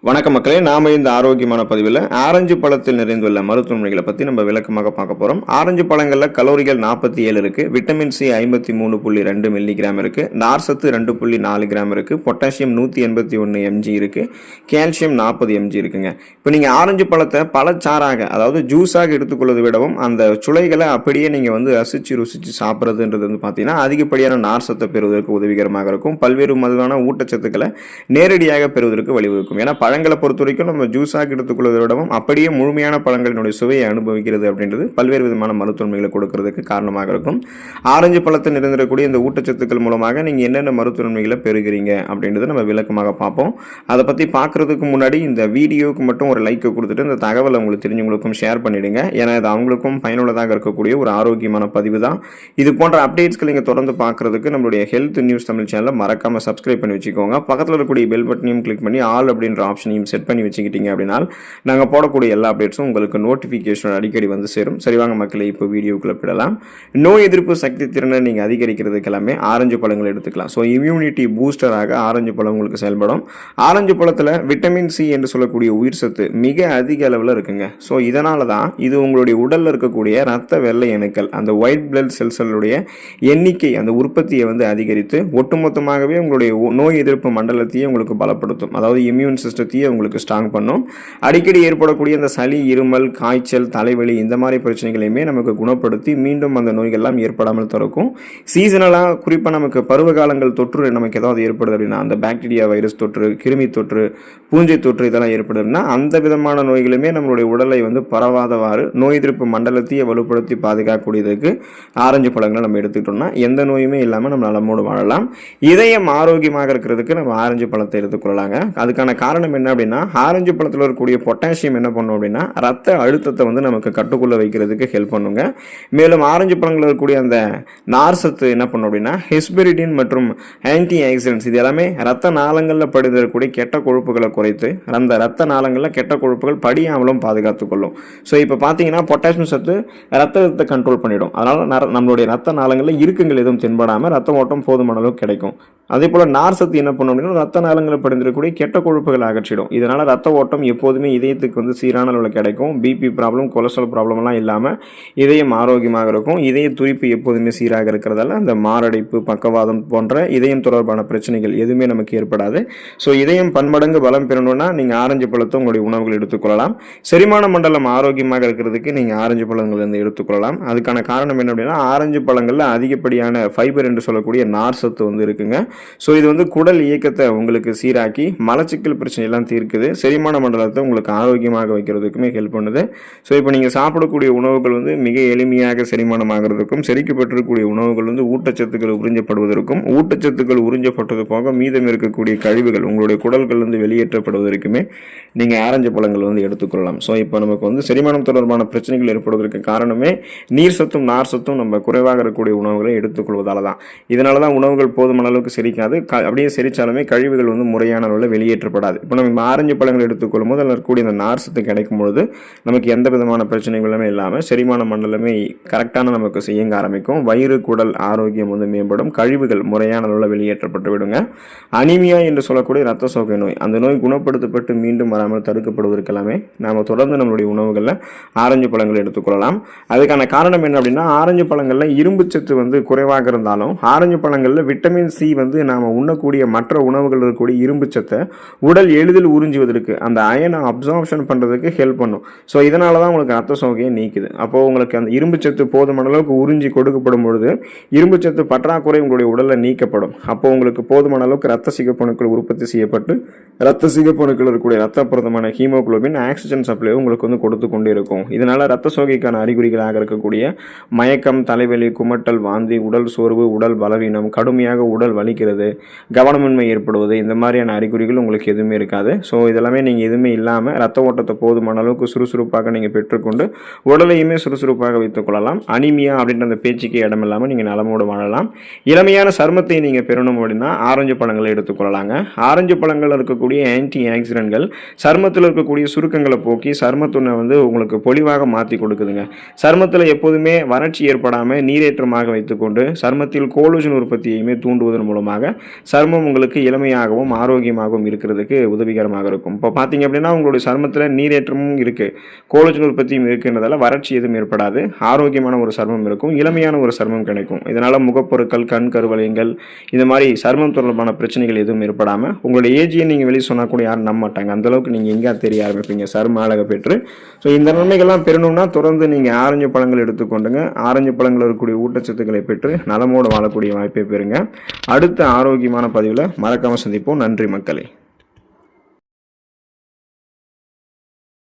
வணக்க மக்களே, நாம இந்த ஆரோக்கியமான பதிவில் ஆரஞ்சு பழத்தில் நிறைந்துள்ள மருத்துவமனைகளை பற்றி நம்ம விளக்கமாக பார்க்க போகிறோம். ஆரஞ்சு பழங்களில் கலோரிகள் 47 இருக்கு, விட்டமின் சி 53.2 மில்லிகிராம் இருக்கு, நார்சத்து 2.4 கிராம் இருக்கு, பொட்டாசியம் 181 mg இருக்கு, கால்சியம் 40 mg இருக்குங்க. இப்போ நீங்கள் ஆரஞ்சு பழத்தை பழச்சாறாக, அதாவது ஜூஸாக எடுத்துக்கொள்வதை விடவும் அந்த சுளைகளை அப்படியே நீங்கள் ருசிச்சு சாப்பிட்றதுன்றது பார்த்தீங்கன்னா அதிகப்படியான நார்சத்தை பெறுவதற்கு உதவிகரமாக இருக்கும். பல்வேறு மதுவான ஊட்டச்சத்துக்களை நேரடியாக பெறுவதற்கு வழிவகுக்கும். ஏன்னா பழங்களை பொறுத்த வரைக்கும் நம்ம ஜூஸாக எடுத்துக்கொள்வதை விடவும் அப்படியே முழுமையான பழங்களினுடைய சுவையை அனுபவிக்கிறது அப்படின்றது பல்வேறு விதமான மருத்துவமைகளை கொடுக்கறதுக்கு காரணமாக இருக்கும். ஆரஞ்சு பழத்தை நிறைந்திருக்கக்கூடிய இந்த ஊட்டச்சத்துக்கள் மூலமாக நீங்கள் என்னென்ன மருத்துவமைகளை பெறுகிறீங்க அப்படின்றத நம்ம விளக்கமாக பார்ப்போம். அதை பற்றி பார்க்கறதுக்கு முன்னாடி இந்த வீடியோவுக்கு மட்டும் ஒரு லைக்கை கொடுத்துட்டு இந்த தகவலை உங்களுக்கு தெரிஞ்சவங்களுக்கும் ஷேர் பண்ணிடுங்க. ஏன்னா இது அவங்களுக்கும் பயனுள்ளதாக இருக்கக்கூடிய ஒரு ஆரோக்கியமான பதிவு தான். இது போன்ற அப்டேட்ஸ்களை நீங்கள் தொடர்ந்து பார்க்கறதுக்கு நம்மளுடைய ஹெல்த் நியூஸ் தமிழ் சேனலை மறக்காம சப்ஸ்கிரைப் பண்ணி வச்சுக்கோங்க. பக்கத்தில் இருக்கக்கூடிய பெல் பட்டனையும் கிளிக் பண்ணி ஆல் அப்படின்ற ஆப்ஷனையும் செட் பண்ணி வச்சுக்கிட்டீங்க அப்படின்னா நாங்கள் போடக்கூடிய எல்லா அப்டேட்ஸும் உங்களுக்கு நோட்டிஃபிகேஷன் அடிக்கடி வந்து சேரும். சரிவாங்க மக்களே, இப்போ வீடியோக்குள்ள போயிடலாம். நோய் எதிர்ப்பு சக்தி திறனை நீங்கள் அதிகரிக்கிறதுக்கு எல்லாமே ஆரஞ்சு பழங்கள் எடுத்துக்கலாம். ஸோ இம்யூனிட்டி பூஸ்டராக ஆரஞ்சு பழம் உங்களுக்கு செயல்படும். ஆரஞ்சு பழத்தில் விட்டமின் சி என்று சொல்லக்கூடிய உயிர் சத்து மிக அதிக அளவில் இருக்குங்க. ஸோ இதனால தான் இது உங்களுடைய உடலில் இருக்கக்கூடிய ரத்த வெள்ளை அணுக்கள், அந்த ஒயிட் பிளட் செல்களுடைய எண்ணிக்கை, அந்த உற்பத்தியை அதிகரித்து ஒட்டுமொத்தமாகவே உங்களுடைய நோய் எதிர்ப்பு மண்டலத்தையே உங்களுக்கு பலப்படுத்தும். அதாவது இம்யூன் சிஸ்டத்தையே உங்களுக்கு ஸ்ட்ராங் பண்ணும். அடிக்கடி ஏற்படக்கூடிய இந்த சளி, இருமல், காய்ச்சல், தலைவலி இந்த மாதிரி பிரச்சனைகளையுமே நமக்கு குணப்படுத்தி மீண்டும் அந்த நோய்கள்லாம் ஏற்படாமல் தடுக்கும். சீசனலாக குறிப்பாக நமக்கு பருவ காலங்கள் தொற்று நமக்கு ஏதாவது ஏற்படுது அப்படின்னா, அந்த பாக்டீரியா வைரஸ் தொற்று, கிருமி தொற்று, பூஞ்சை தொற்று இதெல்லாம் ஏற்படுதுன்னா அந்த விதமான நோய்களுமே நம்மளுடைய உடலை பரவாதவாறு நோய் எதிர்ப்பு மண்டலத்தையே வலுப்படுத்தி பாதுகாக்கக்கூடியதுக்கு ஆரஞ்சு பழங்களை நம்ம எடுத்துக்கிட்டோம்னா எந்த நோயுமே இல்லாமல் நம்ம நலமோடு வாழலாம். இதயம் ஆரோக்கியமாக இருக்கிறதுக்கு நம்ம ஆரஞ்சு பழத்தை எடுத்துக்கொள்ளலாங்க. அதுக்கான காரணம் என்ன அப்படின்னா, ஆரஞ்சு பழத்தில் இருக்கக்கூடிய பொட்டாசியம் என்ன பண்ணும் அப்படின்னா ரத்த அழுத்தத்தை நமக்கு கட்டுக்குள்ள வைக்கிறதுக்கு ஹெல்ப் பண்ணுங்க. மேலும் ஆரஞ்சு பழங்களில் இருக்கக்கூடிய அந்த நார்சத்து என்ன பண்ணும் அப்படின்னா ஹெஸ்பெரிடின் மற்றும் ஆன்டி ஆக்சிடென்ட்ஸ் இது எல்லாமே ரத்த நாளங்களில் படிந்திருக்கக்கூடிய கெட்ட கொழுப்புகளை குறைத்து அந்த ரத்த நாளங்களில் கெட்ட கொழுப்புகள் படியாமலும் பாதுகாத்துக் கொள்ளும். ஸோ இப்போ பார்த்தீங்கன்னா பொட்டாசியம் சத்து ரத்தத்தை கண்ட்ரோல் பண்ணிடும். அதனால நம்மளுடைய ரத்த நாளங்களில் இருக்குங்கள் எதுவும் தென்படாமல் ரத்த ஓட்டம் போதுமான அளவுக்கு கிடைக்கும். அதே போல நார் சத்து என்ன பண்ணும் அப்படின்னா ரத்த நாளங்களில் படிந்திருக்கக்கூடிய கெட்ட கொழுப்புகளை அகற்றிடும். இதனால ரத்த ஓட்டம் எப்போதுமே இதயத்துக்கு சீரான அளவில் கிடைக்கும். பிபி ப்ராப்ளம், கொலஸ்ட்ரால் ப்ராப்ளம்லாம் இல்லாமல் இதயம் ஆரோக்கியமாக இருக்கும். இதய துடிப்பு எப்போதுமே சீராக இருக்கிறதால அந்த மாரடைப்பு, பக்கவாதம் போன்ற இதயம் தொடர்பான பிரச்சனைகள் எதுவுமே நமக்கு ஏற்படாது. ஸோ இதயம் பன்மடங்கு பலம் பெறணும்னா நீங்கள் ஆரஞ்சு பழத்தை உங்களுடைய உணவுகள் எடுத்துக்கொள்ளலாம். செரிமான மண்டலம் ஆரோக்கியமாக இருக்கிறதுக்கு நீங்கள் ஆரஞ்சு பழங்கள் எடுத்துக்கொள்ளலாம். அதுக்கான காரணம் என்ன அப்படின்னா ஆரஞ்சு பழங்களில் அதிகப்படியான ஃபைபர் என்று சொல்லக்கூடிய நார் சத்து இருக்குங்க. ஸோ இது குடல் இயக்கத்தை உங்களுக்கு சீராக்கி மலச்சிக்கல் பிரச்சனை எல்லாம் தீர்க்குது. செரிமான மண்டலத்தை உங்களுக்கு ஆரோக்கியமாக வைக்கிறதுக்குமே ஹெல்ப் பண்ணுது. ஸோ இப்போ நீங்கள் சாப்பிடக்கூடிய உணவுகள் மிக எளிமையாக செரிமானமாகிறதுக்கும், செரிக்கப்பட்டிருக்கக்கூடிய உணவுகள் ஊட்டச்சத்துக்கள் உறிஞ்சப்படுவதற்கும், ஊட்டச்சத்துக்கள் உறிஞ்சப்பட்டது போக மீதம் இருக்கக்கூடிய கழிவுகள் உங்களுடைய குடல்கள் வெளியேற்றப்படுவதற்குமே நீங்கள் ஆரஞ்சு பழங்கள் எடுத்துக்கொள்ளலாம். ஸோ இப்போ நமக்கு செரிமானம் தொடர்பான பிரச்சனைகள் ஏற்படுவதற்கு காரணமே நீர் சத்தும் நார் சத்தும் நம்ம குறைவாக இருக்கக்கூடிய உணவுகளை எடுத்துக்கொள்வதால தான். இதனால தான் உணவுகள் போதுமான அளவுக்கு செரிக்காது. அப்படியே செரிச்சாலுமே கழிவுகள் முறையான அளவில் வெளியேற்றப்படாது. இப்போ நம்ம ஆரஞ்சு பழங்கள் எடுத்துக்கொள்ளும் போது அதில் இருக்கக்கூடிய இந்த நார் சத்து கிடைக்கும் பொழுது நமக்கு எந்த விதமான பிரச்சனைகளுமே இல்லாமல் செரிமான மண்டலமே கரெக்டான நமக்கு இயங்க ஆரம்பிக்கும். வயிறு, குடல் ஆரோக்கியம் மேம்படும். கழிவுகள் முறையான அளவில் வெளியேற்றப்பட்டு விடுங்க. அனிமியா என்று சொல்லக்கூடிய ரத்த சோகை நோய், அந்த நோய் குணப்படுத்தப்பட்டு மீண்டும் வராமல் தடுக்கப்படுவதற்கு எல்லாமே நாம் தொடர்ந்து நம்மளுடைய உணவுகளில் ஆரஞ்சு பழங்கள் எடுத்துக்கொள்ளலாம். அதுக்கான காரணம் என்ன அப்படின்னா ஆரஞ்சு பழங்களில் இரும்பு சத்து குறைவாக இருந்தாலும் ஆரஞ்சு பழங்களில் விட்டமின் சி நாம் உண்ணக்கூடிய மற்ற உணவுகள் இருக்கக்கூடிய இரும்பு சத்தை உடல் எளிதில் உறிஞ்சுவதற்கு, அந்த அயனை அப்சார்ப்ஷன் பண்ணுறதுக்கு ஹெல்ப் பண்ணும். ஸோ இதனால தான் உங்களுக்கு ரத்த சோகையை நீக்குது. அப்போது உங்களுக்கு அந்த இரும்பு சத்து போதுமான அளவுக்கு உறிஞ்சி கொடுக்கப்படும் பொழுது இரும்பு சத்து பற்றாக்குறை உங்களுடைய உடலில் நீக்கப்படும். அப்போ உங்களுக்கு போதுமான அளவுக்கு ரத்த சிகப்பணுக்கள் உற்பத்தி செய்யப்பட்டு ரத்த சிகப்பணுக்கள் இருக்கக்கூடிய ரத்த புரதமான ஹீமோகுளோபின், ஆக்சிஜன் சப்ளை உங்களுக்கு கொடுத்து கொண்டே இருக்கும். இதனால ரத்த சோகைக்கான அறிகுறிகளாக இருக்கக்கூடிய மயக்கம், தலைவலி, குமட்டல், வாந்தி, உடல் சோர்வு, உடல் பலவீனம், கடுமையாக உடல் வலிக்கிறது, கவனமின்மை ஏற்படுவது, இந்த மாதிரியான அறிகுறிகள் உங்களுக்கு எதுவுமே இருக்காது. ஸோ இதெல்லாமே நீங்கள் எதுவுமே இல்லாமல் ரத்த ஓட்டத்தை போதுமான அளவுக்கு சுறுசுறுப்பாக நீங்கள் பெற்றுக்கொண்டு உடலையுமே சுறுசுறுப்பாக வைத்துக் கொள்ளலாம். அனிமியா அப்படின்ற அந்த பேச்சுக்கு இடம் இல்லாமல் நீங்கள் நலமோடு வாழலாம். இளமையான சருமத்தை நீங்கள் பெறணும் அப்படின்னா ஆரஞ்சு பழங்களை எடுத்துக்கொள்ளலாங்க. ஆரஞ்சு பழங்கள் இருக்கக்கூடிய ஆன்டி ஆக்சிடென்ட்கள் சருமத்தில் இருக்கக்கூடிய சுருக்கங்களை போக்கி சருமத்துணை உங்களுக்கு பொலிவாக மாற்றி கொடுக்குதுங்க. சருமத்தில் எப்போதுமே வறட்சி ஏற்படாமல் நீரேற்றமாக வைத்துக்கொண்டு சருமத்தில் கோலோஜன் உற்பத்தியையுமே தூண்டுவதன் மூலமாக சருமம் உங்களுக்கு இளமையாகவும் ஆரோக்கியமாகவும் இருக்கிறதுக்கு உதவி உதவிகரமாக இருக்கும். இப்போ பார்த்தீங்க அப்படின்னா உங்களுடைய சருமத்தில் நீரேற்றமும் இருக்குது, கோலஜன் உற்பத்தியும் இருக்குன்றதால வறட்சி எதுவும் ஏற்படாது, ஆரோக்கியமான ஒரு சருமம் இருக்கும், இளமையான ஒரு சருமம் கிடைக்கும். இதனால் முகப்பொருட்கள், கண் கருவளையங்கள், இந்த மாதிரி சருமம் தொடர்பான பிரச்சனைகள் எதுவும் ஏற்படாமல் உங்களுடைய ஏஜியை நீங்கள் வெளியே சொன்னால் கூட யாரும் நம்ப மாட்டாங்க. அந்தளவுக்கு நீங்கள் எங்கே தெரிய ஆரம்பிப்பீங்க சரும அழகை பெற்று. ஸோ இந்த நன்மைகள்லாம் பெறணும்னா தொடர்ந்து நீங்கள் ஆரஞ்சு பழங்கள் எடுத்துக்கொண்டுங்க. ஆரஞ்சு பழங்கள் இருக்கக்கூடிய ஊட்டச்சத்துக்களை பெற்று நலமோடு வாழக்கூடிய வாய்ப்பை பெறுங்க. அடுத்த ஆரோக்கியமான பதிவில் மறக்காமல் சந்திப்போம். நன்றி மக்களே.